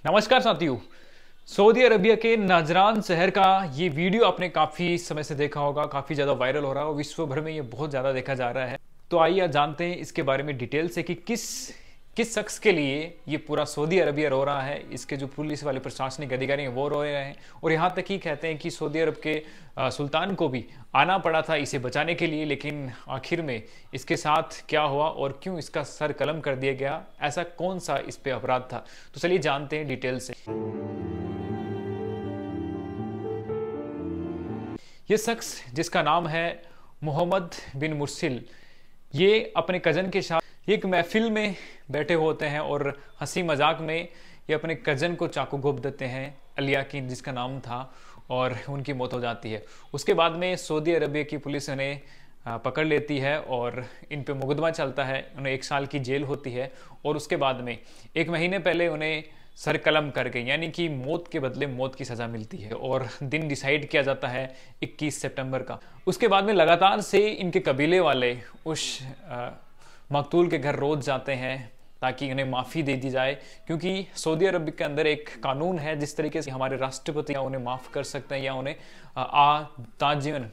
नमस्कार साथियों। Saudi Arabia के नाजरान शहर का ये वीडियो आपने काफ़ी समय से देखा होगा, काफ़ी ज़्यादा वायरल हो रहा है और विश्व भर में ये बहुत ज़्यादा देखा जा रहा है। तो आइए आज जानते हैं इसके बारे में डिटेल से कि किस शख्स के लिए ये पूरा सऊदी अरबिया रो रहा है। इसके जो पुलिस वाले प्रशासनिक अधिकारी हैं वो रो रहे हैं और यहाँ तक ही कहते हैं कि सऊदी अरब के सुल्तान को भी आना पड़ा था इसे बचाने के लिए, लेकिन आखिर में इसके साथ क्या हुआ और क्यों इसका सर कलम कर दिया गया, ऐसा कौन सा इस पे अपराध था। तो चलिए जानते हैं डिटेल से। ये शख्स जिसका नाम है मोहम्मद बिन मुर्सिल, ये अपने कजन के साथ एक महफिल में बैठे होते हैं और हंसी मजाक में ये अपने कजन को चाकू घोंप देते हैं, अलियाकीन जिसका नाम था, और उनकी मौत हो जाती है। उसके बाद में सऊदी अरबिया की पुलिस उन्हें पकड़ लेती है और इन पे मुकदमा चलता है। उन्हें 1 साल की जेल होती है और उसके बाद में 1 महीने पहले उन्हें सर कलम करके यानी कि मौत के बदले मौत की सज़ा मिलती है और दिन डिसाइड किया जाता है 21 सितंबर का। उसके बाद में लगातार से इनके कबीले वाले उस मकतूल के घर रोज जाते हैं ताकि उन्हें माफ़ी दे दी जाए, क्योंकि सऊदी अरब के अंदर एक कानून है जिस तरीके से हमारे राष्ट्रपति या उन्हें माफ़ कर सकते हैं या उन्हें ताजीवन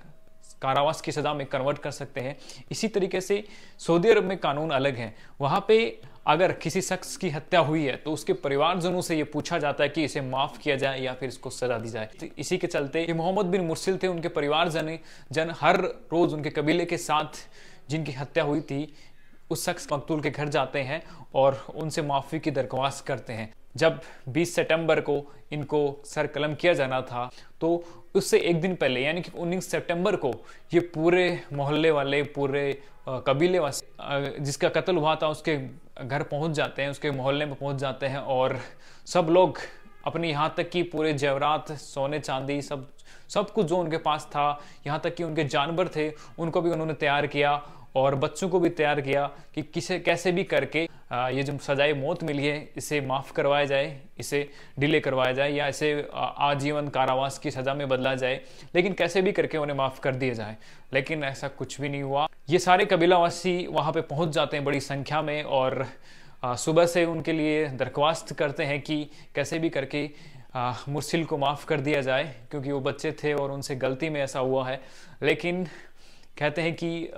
कारावास की सज़ा में कन्वर्ट कर सकते हैं। इसी तरीके से सऊदी अरब में कानून अलग है। वहाँ पे अगर किसी शख्स की हत्या हुई है तो उसके परिवारजनों से ये पूछा जाता है कि इसे माफ़ किया जाए या फिर इसको सज़ा दी जाए। तो इसी के चलते ये मोहम्मद बिन मुर्सिल थे, उनके परिवारजन हर रोज़ उनके कबीले के साथ जिनकी हत्या हुई थी उस शख्स मकतूल के घर जाते हैं और उनसे माफ़ी की दरख्वास्त करते हैं। जब 20 सितंबर को इनको सर कलम किया जाना था तो उससे 1 दिन पहले यानी कि 19 सितंबर को ये पूरे मोहल्ले वाले, पूरे कबीले वाले जिसका कत्ल हुआ था उसके घर पहुंच जाते हैं, उसके मोहल्ले में पहुंच जाते हैं और सब लोग अपनी यहाँ तक कि पूरे जेवरात, सोने चांदी, सब कुछ जो उनके पास था, यहाँ तक कि उनके जानवर थे उनको भी उन्होंने तैयार किया और बच्चों को भी तैयार किया कि कैसे भी करके ये जो सजाए मौत मिली है इसे माफ़ करवाया जाए, इसे डिले करवाया जाए या इसे आजीवन कारावास की सज़ा में बदला जाए, लेकिन कैसे भी करके उन्हें माफ़ कर दिया जाए। लेकिन ऐसा कुछ भी नहीं हुआ। ये सारे कबीलावासी वहाँ पे पहुँच जाते हैं बड़ी संख्या में और सुबह से उनके लिए दरख्वास्त करते हैं कि कैसे भी करके मुर्सिल को माफ़ कर दिया जाए, क्योंकि वो बच्चे थे और उनसे गलती में ऐसा हुआ है। लेकिन कहते हैं कि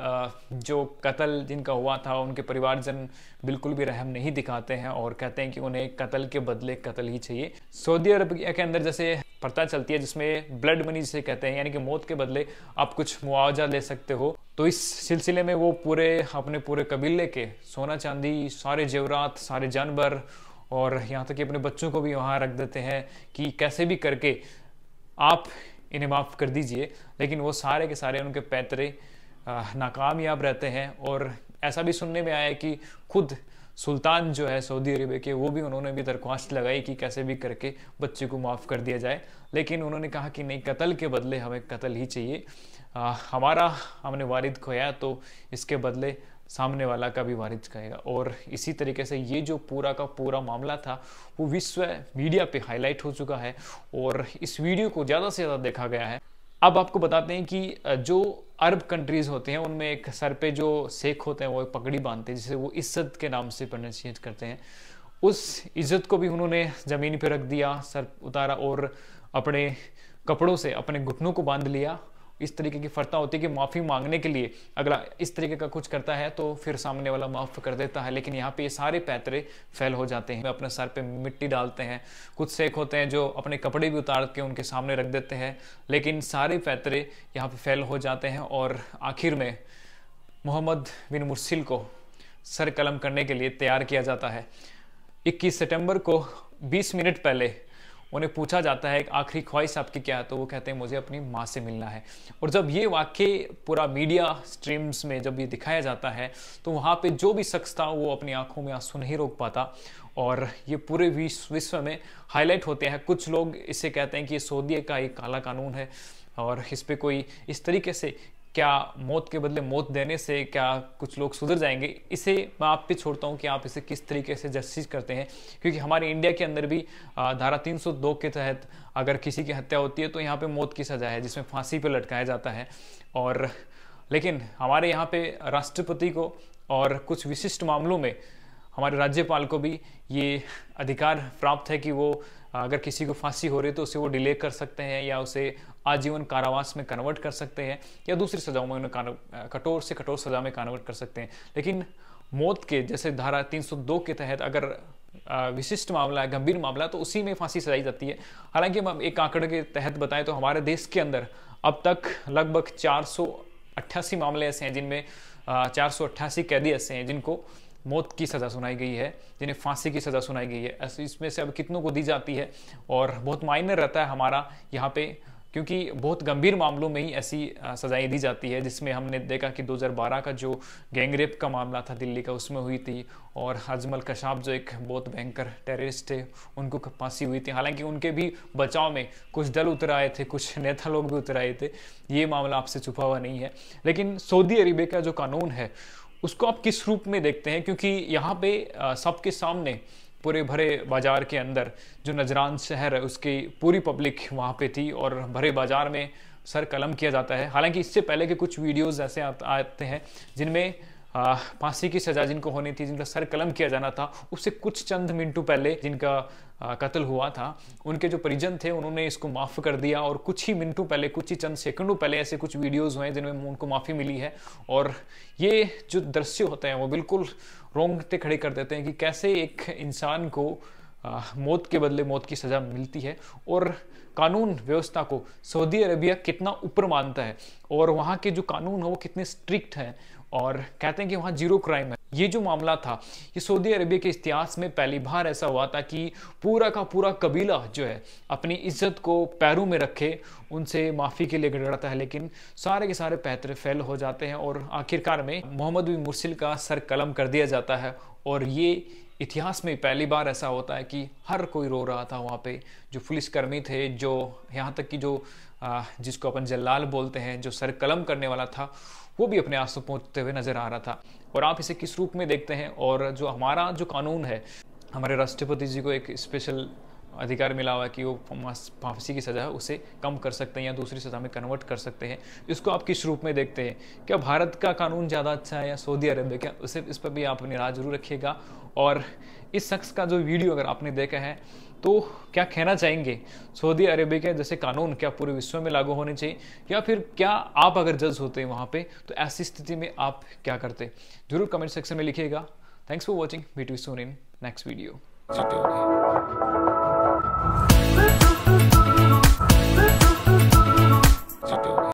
जो कत्ल जिनका हुआ था उनके परिवारजन बिल्कुल भी रहम नहीं दिखाते हैं और कहते हैं कि उन्हें कत्ल के बदले कत्ल ही चाहिए। सऊदी अरबिया के अंदर जैसे प्रथा चलती है जिसमें ब्लड मनी जिसे कहते हैं, यानी कि मौत के बदले आप कुछ मुआवजा ले सकते हो, तो इस सिलसिले में वो अपने पूरे कबीले के सोना चांदी, सारे जेवरात, सारे जानवर और यहाँ तक कि अपने बच्चों को भी वहाँ रख देते हैं कि कैसे भी करके आप इन्हें माफ़ कर दीजिए। लेकिन वो सारे के सारे उनके पैतरे नाकामयाब रहते हैं और ऐसा भी सुनने में आया है कि खुद सुल्तान जो है सऊदी अरब के, वो भी उन्होंने भी दरख्वास्त लगाई कि कैसे भी करके बच्चे को माफ़ कर दिया जाए, लेकिन उन्होंने कहा कि नहीं, कत्ल के बदले हमें कत्ल ही चाहिए। हमने वारिद खोया तो इसके बदले सामने वाला का भी वारिद कहेगा। और इसी तरीके से ये जो पूरा का पूरा मामला था वो विश्व मीडिया पे हाईलाइट हो चुका है और इस वीडियो को ज़्यादा से ज़्यादा देखा गया है। अब आपको बताते हैं कि जो अरब कंट्रीज़ होते हैं उनमें एक सर पे जो शेख होते हैं वो एक पगड़ी बांधते हैं जिसे वो इज्जत के नाम से प्रोनाउंसिएट करते हैं। उस इज्जत को भी उन्होंने ज़मीन पे रख दिया, सर उतारा और अपने कपड़ों से अपने घुटनों को बांध लिया। इस तरीके की फर्ता होती है कि माफ़ी मांगने के लिए अगला इस तरीके का कुछ करता है तो फिर सामने वाला माफ़ कर देता है, लेकिन यहाँ पे ये सारे पैतरे फैल हो जाते हैं। अपने सर पे मिट्टी डालते हैं। कुछ शेख होते हैं जो अपने कपड़े भी उतार के उनके सामने रख देते हैं, लेकिन सारे पैतरे यहाँ पे फैल हो जाते हैं और आखिर में मोहम्मद बिन मुर्सिल को सर कलम करने के लिए तैयार किया जाता है। 21 सितंबर को 20 मिनट पहले उन्हें पूछा जाता है आखिरी ख्वाहिश आपकी क्या है, तो वो कहते हैं मुझे अपनी माँ से मिलना है। और जब ये वाकई पूरा मीडिया स्ट्रीम्स में जब ये दिखाया जाता है तो वहाँ पे जो भी शख्स था वो अपनी आंखों में आंसू नहीं रोक पाता और ये पूरे विश्व में हाईलाइट होते हैं। कुछ लोग इसे कहते हैं कि ये सऊदी का एक काला कानून है और इस पर कोई इस तरीके से क्या मौत के बदले मौत देने से क्या कुछ लोग सुधर जाएंगे, इसे मैं आप पे छोड़ता हूँ कि आप इसे किस तरीके से जस्टिस करते हैं। क्योंकि हमारे इंडिया के अंदर भी धारा 302 के तहत अगर किसी की हत्या होती है तो यहाँ पे मौत की सज़ा है जिसमें फांसी पे लटकाया जाता है। और लेकिन हमारे यहाँ पे राष्ट्रपति को और कुछ विशिष्ट मामलों में हमारे राज्यपाल को भी ये अधिकार प्राप्त है कि वो अगर किसी को फांसी हो रही है तो उसे वो डिले कर सकते हैं या उसे आजीवन कारावास में कन्वर्ट कर सकते हैं या दूसरी सजाओं में उन्हें कठोर से कठोर सजा में कन्वर्ट कर सकते हैं। लेकिन मौत के जैसे धारा 302 के तहत अगर विशिष्ट मामला है, गंभीर मामला, तो उसी में फांसी सजाई जाती है। हालांकि हम एक आंकड़े के तहत बताएं तो हमारे देश के अंदर अब तक लगभग 488 मामले ऐसे हैं जिनमें 488 कैदी ऐसे हैं जिनको मौत की सज़ा सुनाई गई है, जिन्हें फांसी की सज़ा सुनाई गई है। इसमें से अब कितनों को दी जाती है और बहुत मायने रहता है हमारा यहाँ पे, क्योंकि बहुत गंभीर मामलों में ही ऐसी सजाएं दी जाती है। जिसमें हमने देखा कि 2012 का जो गैंगरेप का मामला था दिल्ली का, उसमें हुई थी, और अजमल कशाफ जो एक बहुत भयंकर टेररिस्ट थे उनको फांसी हुई थी। हालांकि उनके भी बचाव में कुछ दल उतर आए थे, कुछ नेता लोग भी उतर आए थे, ये मामला आपसे छुपा हुआ नहीं है। लेकिन सऊदी अरेबिया का जो कानून है उसको आप किस रूप में देखते हैं, क्योंकि यहाँ पे सबके सामने पूरे भरे बाजार के अंदर जो नजरान शहर है उसकी पूरी पब्लिक वहाँ पे थी और भरे बाजार में सर कलम किया जाता है। हालांकि इससे पहले के कुछ वीडियोस ऐसे आते हैं जिनमें फांसी की सजा जिनको होनी थी, जिनका सर कलम किया जाना था, उससे कुछ चंद मिनटों पहले जिनका कत्ल हुआ था उनके जो परिजन थे उन्होंने इसको माफ़ कर दिया, और कुछ ही मिनटों पहले, कुछ ही चंद सेकंडों पहले ऐसे कुछ वीडियोस हुए जिनमें उनको माफ़ी मिली है। और ये जो दृश्य होते हैं वो बिल्कुल रोंगटे खड़े कर देते हैं कि कैसे एक इंसान को मौत के बदले मौत की सज़ा मिलती है और कानून व्यवस्था को सऊदी अरेबिया कितना ऊपर मानता है और वहाँ के जो कानून है वो कितने स्ट्रिक्ट हैं, और कहते हैं कि वहाँ जीरो क्राइम है। ये जो मामला था ये सऊदी अरेबिया के इतिहास में पहली बार ऐसा हुआ था कि पूरा का पूरा कबीला जो है अपनी इज्जत को पैरों में रखे उनसे माफ़ी के लिए गड़गड़ाता है, लेकिन सारे के सारे पैतरे फेल हो जाते हैं और आखिरकार में मोहम्मद बिन मुर्सिल का सर कलम कर दिया जाता है। और ये इतिहास में पहली बार ऐसा होता है कि हर कोई रो रहा था वहाँ पे, जो पुलिसकर्मी थे, जो यहाँ तक कि जो जिसको अपन जल्लाल बोलते हैं, जो सर कलम करने वाला था, वो भी अपने आंसू पोंछते हुए नजर आ रहा था। और आप इसे किस रूप में देखते हैं? और जो हमारा जो कानून है, हमारे राष्ट्रपति जी को एक स्पेशल अधिकार मिला हुआ है कि वो फांसी की सज़ा है उसे कम कर सकते हैं या दूसरी सज़ा में कन्वर्ट कर सकते हैं। इसको आप किस रूप में देखते हैं? क्या भारत का कानून ज़्यादा अच्छा है या सऊदी अरेबिया का? उसे इस पर भी आप अपनी राय जरूर रखिएगा। और इस शख्स का जो वीडियो अगर आपने देखा है तो क्या कहना चाहेंगे? सऊदी अरेबिया के जैसे कानून क्या पूरे विश्व में लागू होने चाहिए, या फिर क्या आप अगर जज होते हैं वहाँ पे तो ऐसी स्थिति में आप क्या करते? जरूर कमेंट सेक्शन में लिखिएगा। Thanks for watching, meet you soon in next video.